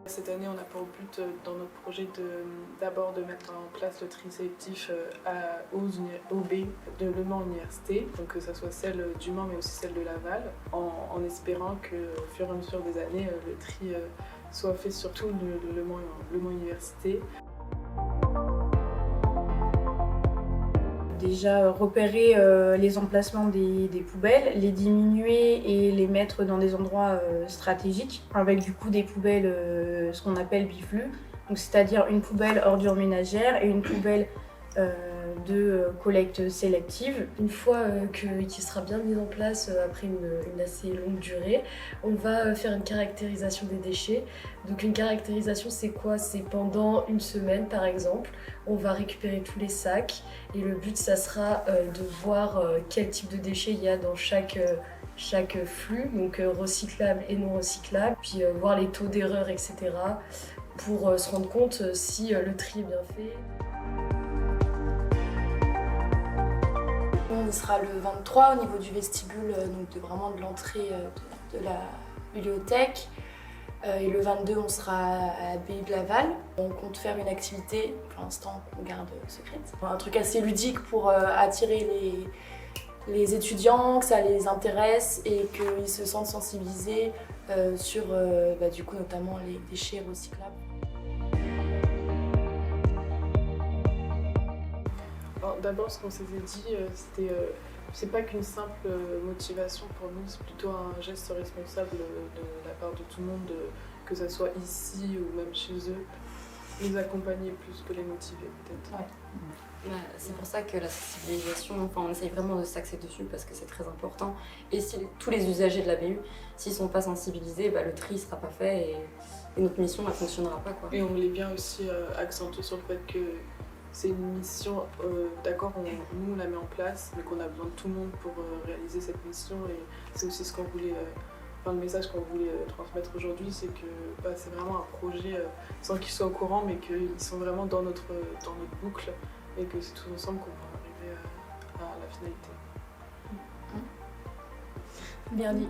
Cette année, on a pour but dans notre projet d'abord de mettre en place le tri sélectif aux B de Le Mans Université, donc que ce soit celle du Mans mais aussi celle de Laval, en espérant qu'au fur et à mesure des années, le tri soit fait surtout de Le Mans Université. Déjà repérer les emplacements des poubelles, les diminuer et les mettre dans des endroits stratégiques, avec du coup des poubelles, ce qu'on appelle biflux, donc c'est-à-dire une poubelle ordures ménagères et une poubelle de collecte sélective. Une fois qu'il sera bien mis en place après une assez longue durée, on va faire une caractérisation des déchets. Donc une caractérisation, c'est quoi? C'est pendant une semaine par exemple, on va récupérer tous les sacs et le but ça sera de voir quel type de déchets il y a dans chaque flux, donc recyclable et non recyclable, puis voir les taux d'erreur, etc. pour se rendre compte si le tri est bien fait. On sera le 23 au niveau du vestibule, donc vraiment de l'entrée de la bibliothèque. Et le 22, on sera à l'abbaye de Laval. On compte faire une activité, pour l'instant, qu'on garde secrète. Un truc assez ludique pour attirer les étudiants, que ça les intéresse et qu'ils se sentent sensibilisés sur du coup, notamment les déchets recyclables. D'abord, ce qu'on s'était dit, c'est pas qu'une simple motivation pour nous, c'est plutôt un geste responsable de la part de tout le monde, que ce soit ici ou même chez eux, les accompagner plus que les motiver peut-être. Ouais. C'est pour ça que la sensibilisation, on essaye vraiment de s'axer dessus parce que c'est très important. Et si tous les usagers de la BU, s'ils ne sont pas sensibilisés, le tri ne sera pas fait et notre mission ne fonctionnera pas. Et on voulait bien aussi accentuer sur le fait que c'est une mission, d'accord, nous on la met en place, mais qu'on a besoin de tout le monde pour réaliser cette mission. Et c'est aussi ce qu'on voulait, le message qu'on voulait transmettre aujourd'hui, c'est que c'est vraiment un projet sans qu'ils soient au courant, mais qu'ils sont vraiment dans notre boucle et que c'est tous ensemble qu'on va arriver à la finalité. Bien dit.